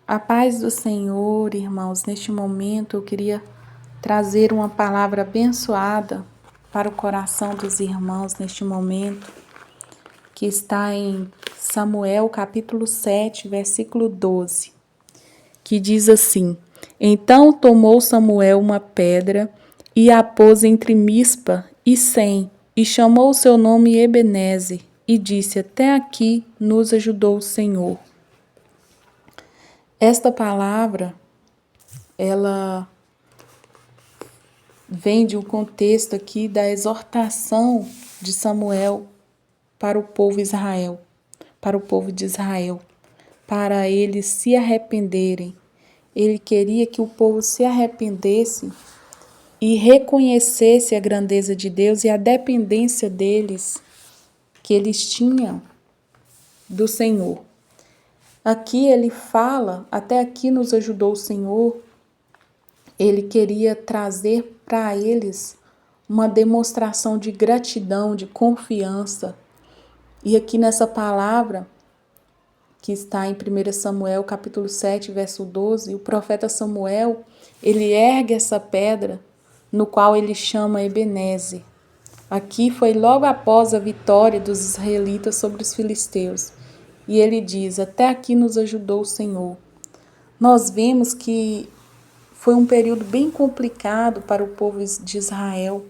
A paz do Senhor, irmãos, neste momento eu queria trazer uma palavra abençoada para o coração dos irmãos neste momento, que está em Samuel capítulo 7, versículo 12, que diz assim: Então tomou Samuel uma pedra e a pôs entre Mispa e Sem, e chamou o seu nome Ebenezer, e disse: Até aqui nos ajudou o Senhor. Esta palavra, ela vem de um contexto aqui da exortação de Samuel para o povo Israel, para o povo de Israel, para eles se arrependerem. Ele queria que o povo se arrependesse e reconhecesse a grandeza de Deus e a dependência deles, que eles tinham do Senhor. Aqui ele fala, até aqui nos ajudou o Senhor. Ele queria trazer para eles uma demonstração de gratidão, de confiança. E aqui nessa palavra, que está em 1 Samuel, capítulo 7, verso 12, o profeta Samuel, ele ergue essa pedra, no qual ele chama Ebenezer. Aqui foi logo após a vitória dos israelitas sobre os filisteus. E ele diz: até aqui nos ajudou o Senhor. Nós vemos que foi um período bem complicado para o povo de Israel,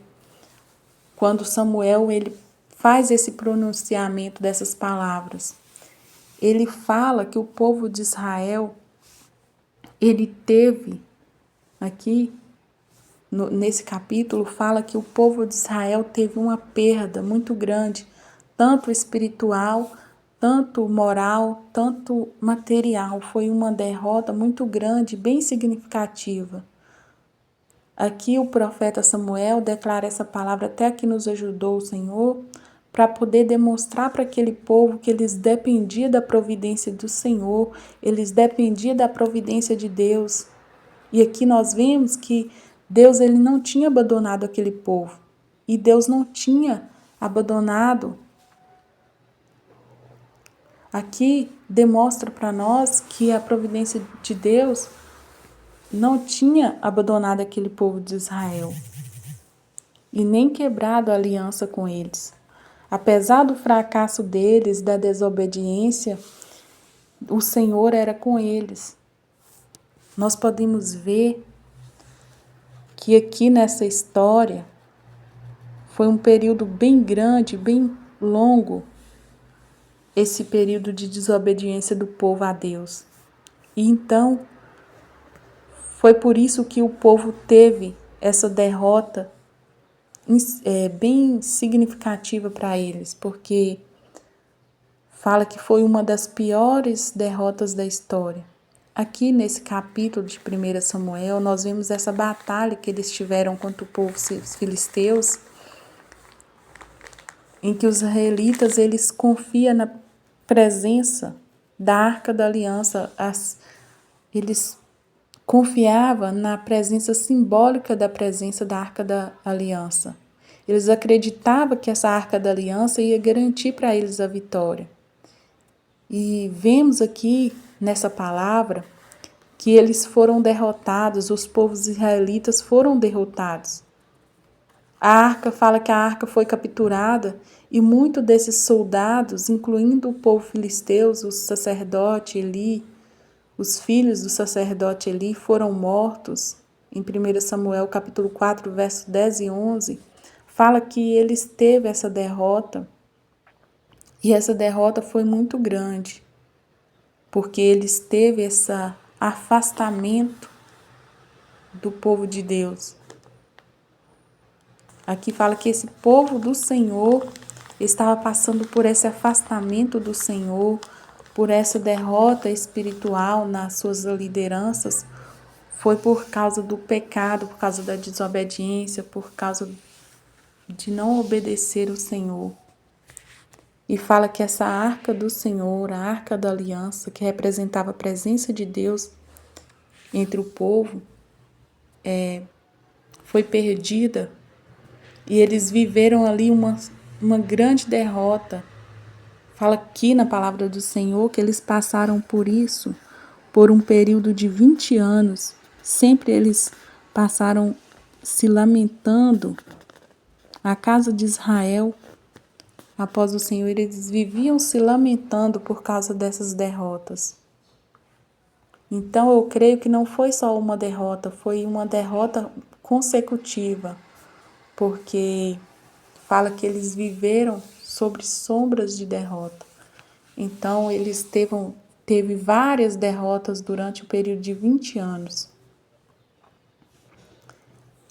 quando Samuel ele faz esse pronunciamento dessas palavras. Ele fala que o povo de Israel, ele teve, aqui nesse capítulo, fala que o povo de Israel teve uma perda muito grande, tanto espiritual, tanto moral, tanto material. Foi uma derrota muito grande, bem significativa. Aqui o profeta Samuel declara essa palavra: até aqui nos ajudou o Senhor, para poder demonstrar para aquele povo que eles dependiam da providência do Senhor, eles dependiam da providência de Deus. E aqui nós vemos que Deus ele não tinha abandonado aquele povo. E Deus não tinha abandonado. Aqui demonstra para nós que a providência de Deus não tinha abandonado aquele povo de Israel e nem quebrado a aliança com eles. Apesar do fracasso deles, da desobediência, o Senhor era com eles. Nós podemos ver que aqui nessa história foi um período bem grande, bem longo, esse período de desobediência do povo a Deus. E então, foi por isso que o povo teve essa derrota bem significativa para eles, porque fala que foi uma das piores derrotas da história. Aqui nesse capítulo de 1 Samuel, nós vemos essa batalha que eles tiveram contra o povo filisteus, em que os israelitas eles confiam na presença da Arca da Aliança. Eles confiavam na presença simbólica da presença da Arca da Aliança. Eles acreditavam que essa Arca da Aliança ia garantir para eles a vitória. E vemos aqui nessa palavra que eles foram derrotados, os povos israelitas foram derrotados. A arca fala que a arca foi capturada e muitos desses soldados, incluindo o povo filisteu, o sacerdote Eli, os filhos do sacerdote Eli foram mortos. Em 1 Samuel capítulo 4, versos 10 e 11, fala que eles teve essa derrota. E essa derrota foi muito grande, porque eles teve esse afastamento do povo de Deus. Aqui fala que esse povo do Senhor estava passando por esse afastamento do Senhor, por essa derrota espiritual nas suas lideranças. Foi por causa do pecado, por causa da desobediência, por causa de não obedecer o Senhor. E fala que essa arca do Senhor, a arca da aliança, que representava a presença de Deus entre o povo, foi perdida. E eles viveram ali uma grande derrota. Fala aqui na palavra do Senhor que eles passaram por isso, por um período de 20 anos, sempre eles passaram se lamentando. A casa de Israel, após o Senhor, eles viviam se lamentando por causa dessas derrotas. Então eu creio que não foi só uma derrota, foi uma derrota consecutiva, porque fala que eles viveram sobre sombras de derrota. Então eles teve várias derrotas durante o período de 20 anos.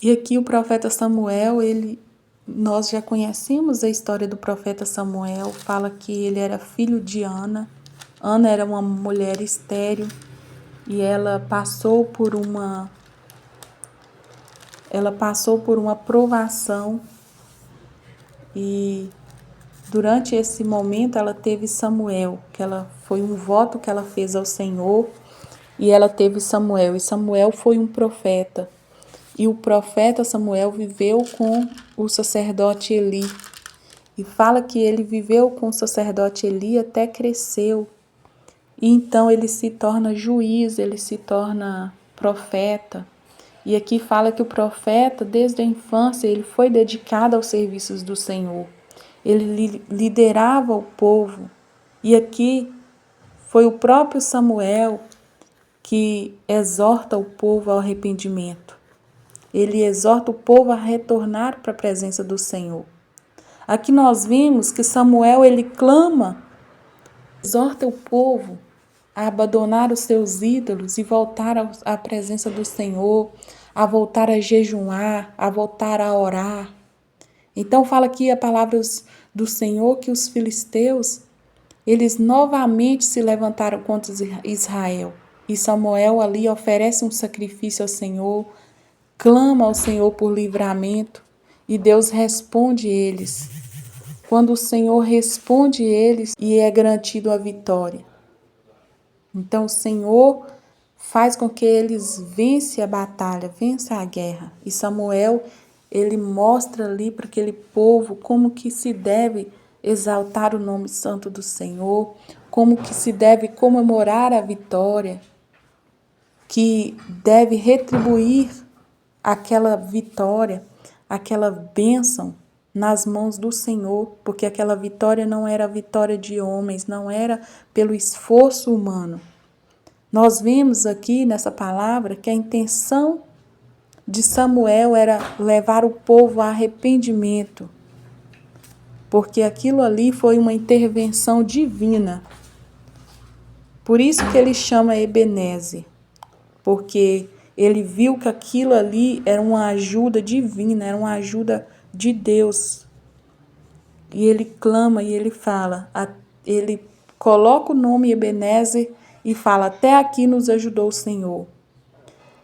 E aqui o profeta Samuel, nós já conhecemos a história do profeta Samuel, fala que ele era filho de Ana. Ana era uma mulher estéril e ela passou por uma provação, e durante esse momento ela teve Samuel, foi um voto que ela fez ao Senhor, e ela teve Samuel, e Samuel foi um profeta. E o profeta Samuel viveu com o sacerdote Eli. E fala que ele viveu com o sacerdote Eli até cresceu. E então ele se torna juiz, ele se torna profeta. E aqui fala que o profeta, desde a infância, ele foi dedicado aos serviços do Senhor. Ele liderava o povo. E aqui foi o próprio Samuel que exorta o povo ao arrependimento. Ele exorta o povo a retornar para a presença do Senhor. Aqui nós vimos que Samuel, ele clama, exorta o povo a abandonar os seus ídolos e voltar à presença do Senhor, a voltar a jejuar, a voltar a orar. Então fala aqui a palavra do Senhor que os filisteus, eles novamente se levantaram contra Israel. E Samuel ali oferece um sacrifício ao Senhor, clama ao Senhor por livramento e Deus responde eles. Quando o Senhor responde eles e é garantido a vitória. Então o Senhor faz com que eles vencem a batalha, vencem a guerra. E Samuel, ele mostra ali para aquele povo como que se deve exaltar o nome santo do Senhor, como que se deve comemorar a vitória, que deve retribuir aquela vitória, aquela bênção nas mãos do Senhor, porque aquela vitória não era vitória de homens, não era pelo esforço humano. Nós vemos aqui nessa palavra que a intenção de Samuel era levar o povo a arrependimento, porque aquilo ali foi uma intervenção divina. Por isso que ele chama Ebenezer, porque ele viu que aquilo ali era uma ajuda divina, era uma ajuda de Deus. E ele clama e ele fala, ele coloca o nome Ebenezer e fala, até aqui nos ajudou o Senhor.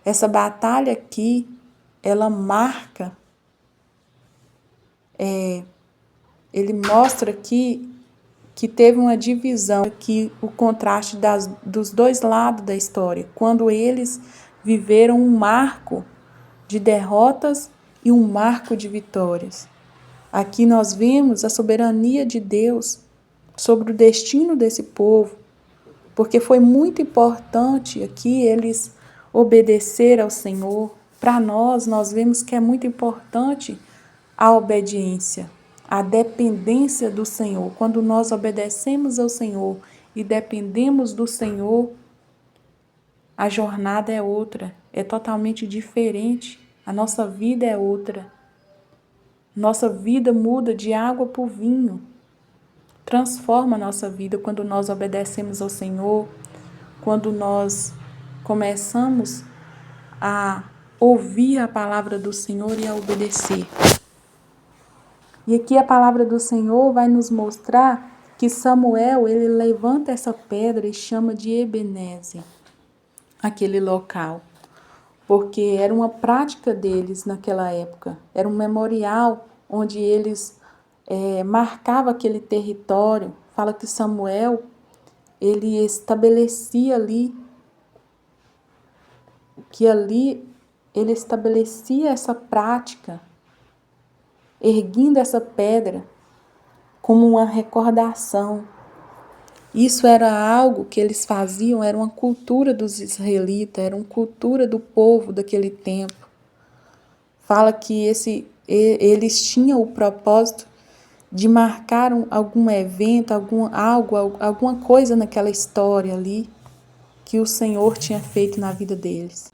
Essa batalha aqui, ela marca, ele mostra aqui que teve uma divisão, aqui o contraste dos dois lados da história, quando eles viveram um marco de derrotas e um marco de vitórias. Aqui nós vemos a soberania de Deus sobre o destino desse povo, porque foi muito importante aqui eles obedecer ao Senhor. Para nós vemos que é muito importante a obediência, a dependência do Senhor. Quando nós obedecemos ao Senhor e dependemos do Senhor, a jornada é outra, é totalmente diferente. A nossa vida é outra. Nossa vida muda de água para o vinho. Transforma a nossa vida quando nós obedecemos ao Senhor, quando nós começamos a ouvir a palavra do Senhor e a obedecer. E aqui a palavra do Senhor vai nos mostrar que Samuel, ele levanta essa pedra e chama de Ebenezer, aquele local. Porque era uma prática deles naquela época. Era um memorial onde eles marcavam aquele território. Fala que Samuel, ele estabelecia ali, que ali ele estabelecia essa prática, erguendo essa pedra como uma recordação. Isso era algo que eles faziam, era uma cultura dos israelitas, era uma cultura do povo daquele tempo. Fala que eles tinham o propósito de marcar algum evento, alguma coisa naquela história ali que o Senhor tinha feito na vida deles.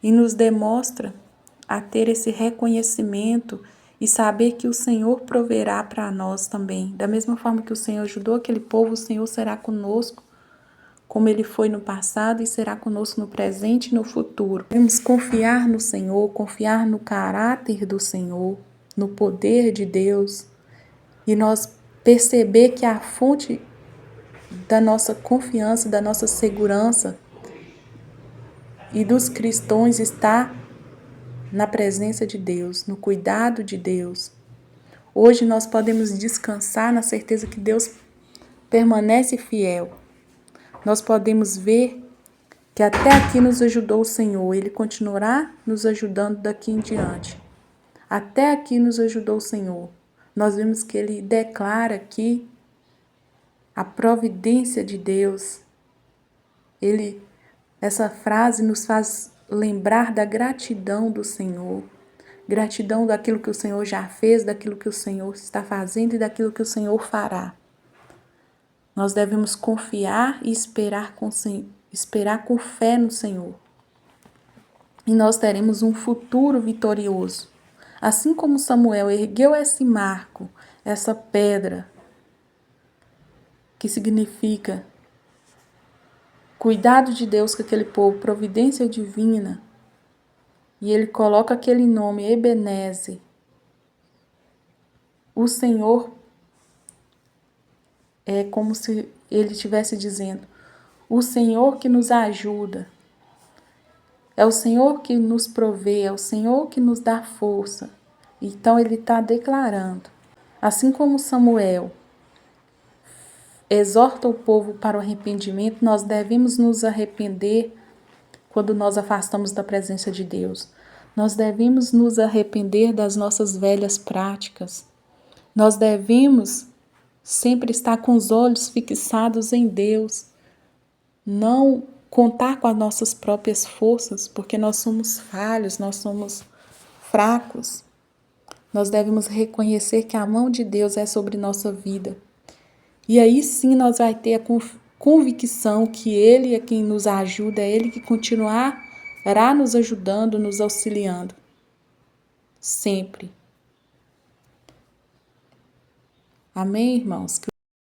E nos demonstra a ter esse reconhecimento e saber que o Senhor proverá para nós também. Da mesma forma que o Senhor ajudou aquele povo, o Senhor será conosco, como Ele foi no passado e será conosco no presente e no futuro. Devemos confiar no Senhor, confiar no caráter do Senhor, no poder de Deus, e nós perceber que a fonte da nossa confiança, da nossa segurança e dos cristãos está na presença de Deus, no cuidado de Deus. Hoje nós podemos descansar na certeza que Deus permanece fiel. Nós podemos ver que até aqui nos ajudou o Senhor, Ele continuará nos ajudando daqui em diante. Até aqui nos ajudou o Senhor. Nós vemos que Ele declara aqui a providência de Deus. Essa frase nos faz lembrar da gratidão do Senhor. Gratidão daquilo que o Senhor já fez, daquilo que o Senhor está fazendo e daquilo que o Senhor fará. Nós devemos confiar e esperar com fé no Senhor. E nós teremos um futuro vitorioso. Assim como Samuel ergueu esse marco, essa pedra, que significa cuidado de Deus com aquele povo, providência divina, e ele coloca aquele nome, Ebenezer. O Senhor é como se ele estivesse dizendo, o Senhor que nos ajuda, é o Senhor que nos provê, é o Senhor que nos dá força. Então ele está declarando, assim como Samuel exorta o povo para o arrependimento, nós devemos nos arrepender quando nós afastamos da presença de Deus. Nós devemos nos arrepender das nossas velhas práticas. Nós devemos sempre estar com os olhos fixados em Deus. Não contar com as nossas próprias forças, porque nós somos falhos, nós somos fracos. Nós devemos reconhecer que a mão de Deus é sobre nossa vida. E aí sim nós vamos ter a convicção que Ele é quem nos ajuda, é Ele que continuará nos ajudando, nos auxiliando. Sempre. Amém, irmãos?